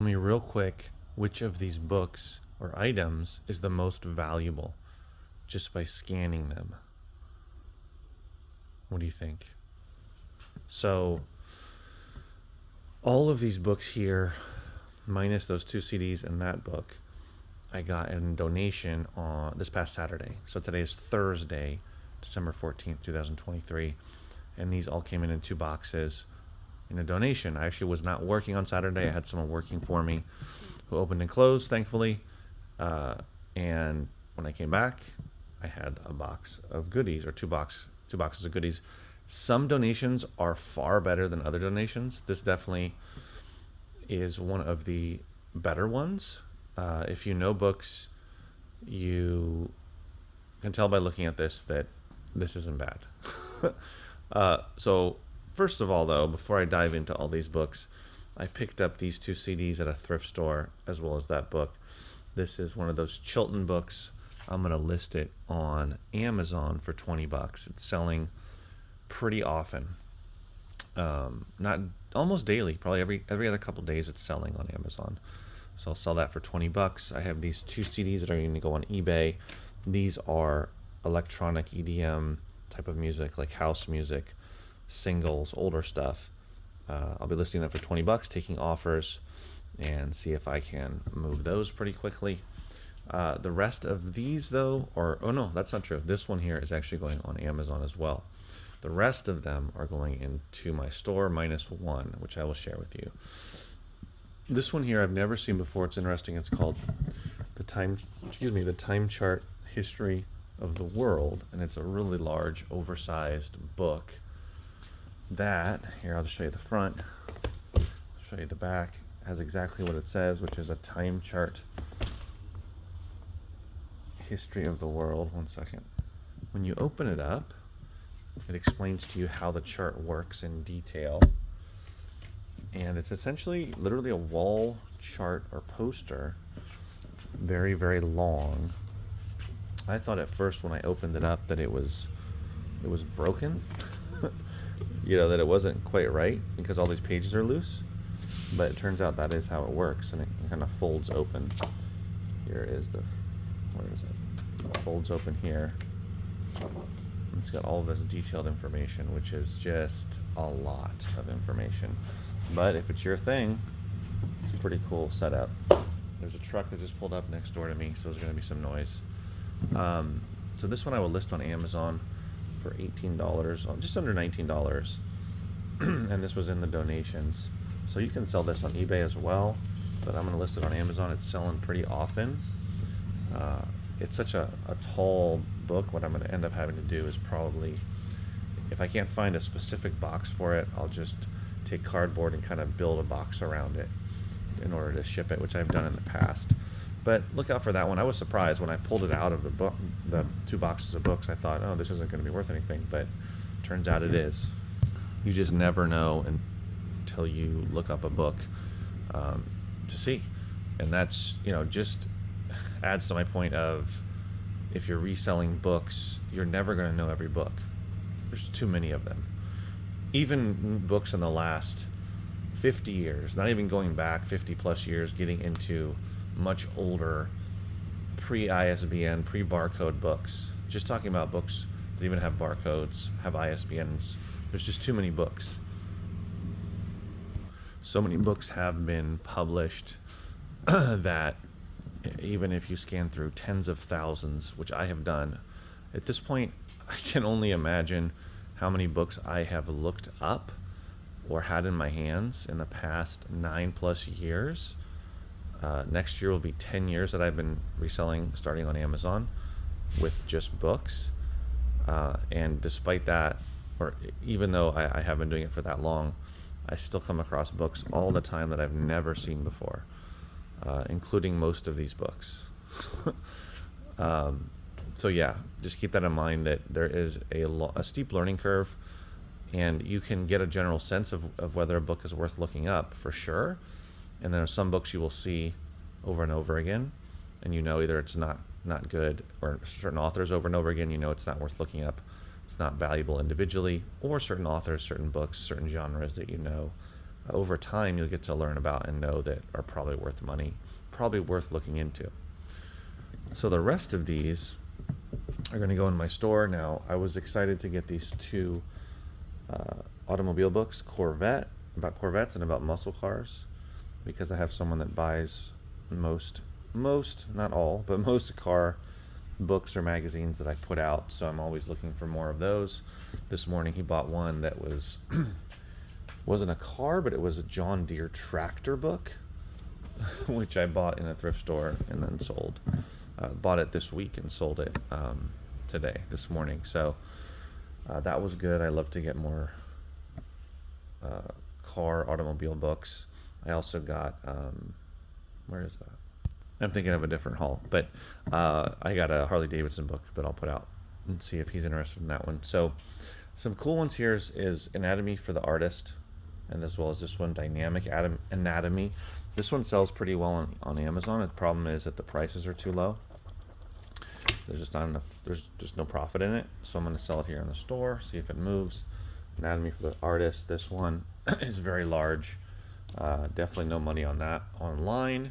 Tell me real quick which of these books or items is the most valuable just by scanning them. What do you think? So, all of these books here, minus those two CDs and that book, I got in donation on this past Saturday. So today is Thursday, December 14th, 2023. And these all came in two boxes in a donation. I actually was not working on Saturday. I had someone working for me who opened and closed, thankfully. And when I came back, I had a box of goodies, or two boxes of goodies. Some donations are far better than other donations. This definitely is one of the better ones. If you know books, you can tell by looking at this that this isn't bad. So first of all, though, before I dive into all these books, I picked up these two CDs at a thrift store as well as that book. This is one of those Chilton books. I'm going to list it on Amazon for $20. It's selling pretty often. Not almost daily, probably every other couple days it's selling on Amazon. So I'll sell that for $20. I have these two CDs that are going to go on eBay. These are electronic EDM type of music, like house music, singles, older stuff. I'll be listing them for $20, taking offers, and see if I can move those pretty quickly. The rest of these, though, oh no, that's not true. This one here is actually going on Amazon as well. The rest of them are going into my store, minus one, which I will share with you. This one here I've never seen before. It's interesting. It's called the Time Chart History of the World, and it's a really large, oversized book. That here, I'll just show you the front. I'll show you the back. It has exactly what it says, which is a time chart. History of the World. One second. When you open it up, it explains to you how the chart works in detail. And it's essentially literally a wall chart or poster. Very, very long. I thought at first when I opened it up that it was broken. That it wasn't quite right because all these pages are loose. But it turns out that is how it works, and it kind of folds open. Here is where is it? It folds open here. It's got all this detailed information, which is just a lot of information. But if it's your thing, it's a pretty cool setup. There's a truck that just pulled up next door to me, so there's going to be some noise. So this one I will list on Amazon for $18, just under $19. And this was in the donations. So you can sell this on eBay as well, but I'm going to list it on Amazon. It's selling pretty often. It's such a tall book. What I'm going to end up having to do is probably, if I can't find a specific box for it, I'll just take cardboard and kind of build a box around it in order to ship it, which I've done in the past. But look out for that one. I was surprised when I pulled it out of the book, the two boxes of books. I thought, oh, this isn't going to be worth anything, but turns out it is. You just never know until you look up a book to see. And that's, just adds to my point of, if you're reselling books, you're never going to know every book. There's too many of them. Even books in the last 50 years, not even going back 50 plus years, getting into much older pre-ISBN, pre-barcode books. Just talking about books that even have barcodes, have ISBNs. There's just too many books. So many books have been published that even if you scan through tens of thousands, which I have done, at this point, I can only imagine how many books I have looked up or had in my hands in the past 9+ years. Next year will be 10 years that I've been reselling, starting on Amazon, with just books. And despite that, or even though I have been doing it for that long, I still come across books all the time that I've never seen before, including most of these books. So yeah, just keep that in mind, that there is a steep learning curve, and you can get a general sense of whether a book is worth looking up for sure. And there are some books you will see over and over again, and either it's not good, or certain authors over and over again, it's not worth looking up. It's not valuable individually, or certain authors, certain books, certain genres that over time you'll get to learn about and know that are probably worth money, probably worth looking into. So the rest of these are going to go in my store. Now, I was excited to get these two automobile books, about Corvettes and about muscle cars, because I have someone that buys most, not all, but most car books or magazines that I put out, so I'm always looking for more of those. This morning he bought one that wasn't a car, but it was a John Deere tractor book, which I bought in a thrift store and then sold. Bought it this week and sold it this morning. So that was good. I love to get more automobile books. I also got, where is that? I'm thinking of a different haul, but I got a Harley Davidson book that I'll put out and see if he's interested in that one. So some cool ones here is Anatomy for the Artist, and as well as this one, Dynamic Anatomy. This one sells pretty well on Amazon. The problem is that the prices are too low. There's just not enough, there's just no profit in it. So I'm going to sell it here in the store, see if it moves. Anatomy for the Artist. This one is very large. Definitely no money on that online.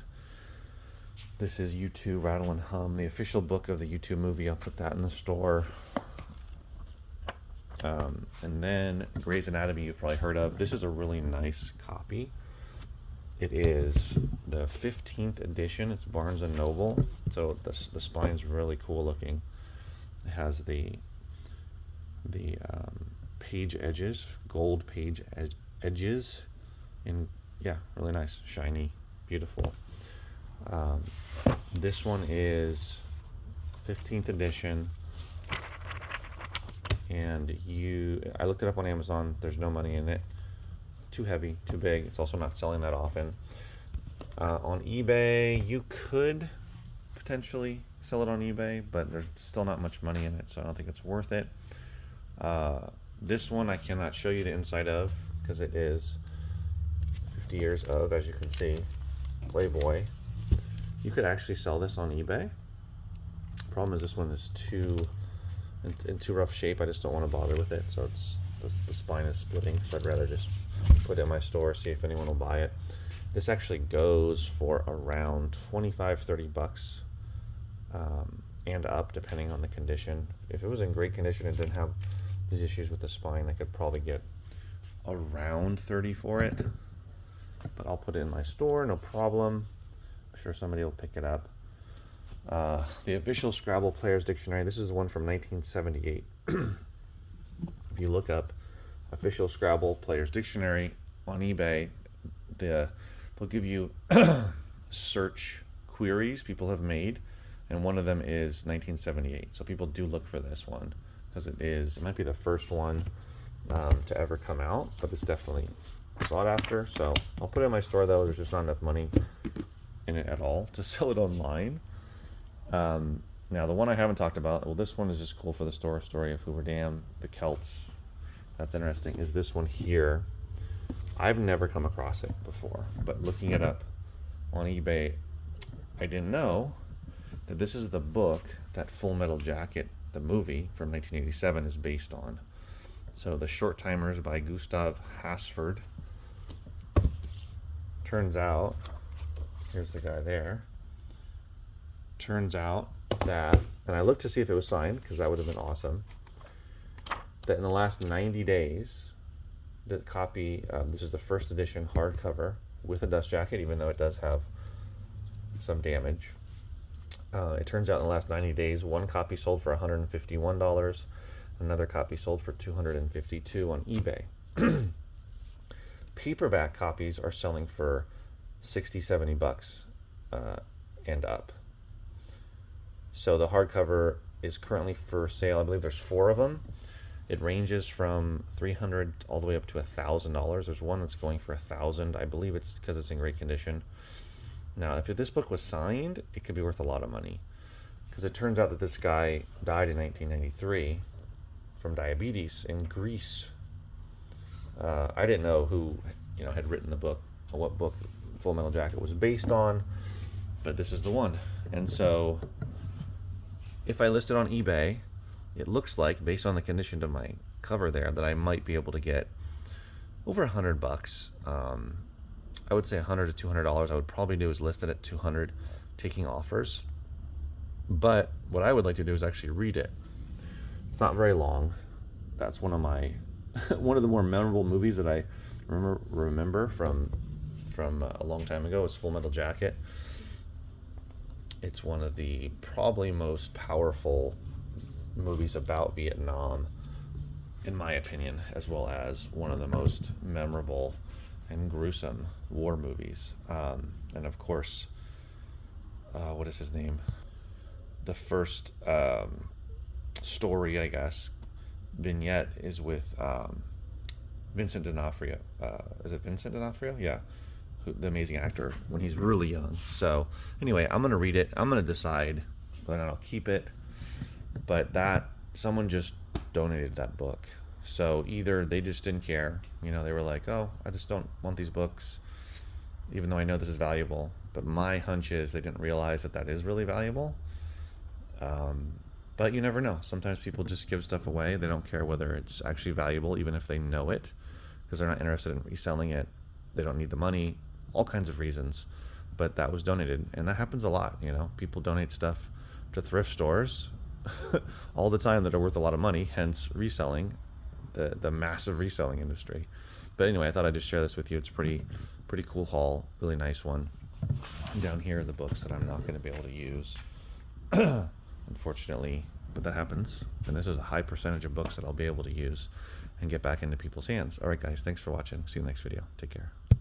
This is U2 Rattle and Hum, the official book of the U2 movie. I'll put that in the store. And then Grey's Anatomy, you've probably heard of. This is a really nice copy. It is the 15th edition. It's Barnes & Noble. So the spine's really cool looking. It has the page edges, gold page edges. And yeah, really nice, shiny, beautiful. This one is 15th edition, and I looked it up on Amazon. There's no money in it. Too heavy, too big. It's also not selling that often. On eBay, you could potentially sell it on eBay, but there's still not much money in it, so I don't think it's worth it. This one I cannot show you the inside of because it is 50 years of, as you can see, Playboy. You could actually sell this on eBay. Problem is this one is in too rough shape. I just don't want to bother with it. So the spine is splitting. So I'd rather just put it in my store, see if anyone will buy it. This actually goes for around 25, 30 bucks and up, depending on the condition. If it was in great condition and didn't have these issues with the spine, I could probably get around 30 for it. But I'll put it in my store, no problem. I'm sure somebody will pick it up. The official Scrabble Player's Dictionary. This is one from 1978. If you look up official Scrabble Player's Dictionary on eBay, they'll give you search queries people have made, and one of them is 1978. So people do look for this one because it might be the first one to ever come out, but it's definitely sought after. So I'll put it in my store, though. There's just not enough money in it at all to sell it online. Now the one I haven't talked about, well, this one is just cool for the story of Hoover Dam, the Celts. That's interesting. Is this one here? I've never come across it before, but looking it up on eBay, I didn't know that this is the book that Full Metal Jacket, the movie from 1987, is based on. So The Short Timers by Gustav Hasford. Turns out, here's the guy there. Turns out that, and I looked to see if it was signed, because that would have been awesome, that in the last 90 days, the copy, this is the first edition hardcover with a dust jacket, even though it does have some damage. It turns out in the last 90 days, one copy sold for $151, another copy sold for $252 on eBay. Paperback copies are selling for 60, 70 bucks and up. So the hardcover is currently for sale. I believe there's 4 of them. It ranges from $300 all the way up to $1,000. There's one that's going for $1,000. I believe it's because it's in great condition. Now, if this book was signed, it could be worth a lot of money, because it turns out that this guy died in 1993 from diabetes in Greece. I didn't know who had written the book or what book Full Metal Jacket was based on, but this is the one. And so if I list it on eBay, it looks like, based on the condition of my cover there, that I might be able to get over $100. I would say $100 to $200. I would probably do is list it at 200, taking offers. But what I would like to do is actually read it. It's not very long. That's one of my one of the more memorable movies that I remember from a long time ago is Full Metal Jacket. It's one of the probably most powerful movies about Vietnam, in my opinion, as well as one of the most memorable and gruesome war movies. And of course, what is his name? The first story, I guess, vignette is with Vincent D'Onofrio. Is it Vincent D'Onofrio? Yeah, the amazing actor when he's really young. So anyway, I'm gonna read it. I'm gonna decide whether or not I'll keep it. But that someone just donated that book. So either they just didn't care, you know, they were like, oh, I just don't want these books, even though I know this is valuable. But my hunch is they didn't realize that that is really valuable. But you never know. Sometimes people just give stuff away. They don't care whether it's actually valuable, even if they know it, because they're not interested in reselling it. They don't need the money, all kinds of reasons. But that was donated, and that happens a lot. You know, people donate stuff to thrift stores all the time that are worth a lot of money, hence reselling, the massive reselling industry. But anyway, I thought I'd just share this with you. It's pretty cool haul, really nice one. Down here are the books that I'm not going to be able to use. Unfortunately, but that happens, and this is a high percentage of books that I'll be able to use and get back into people's hands. All right, guys, thanks for watching. See you in the next video. Take care.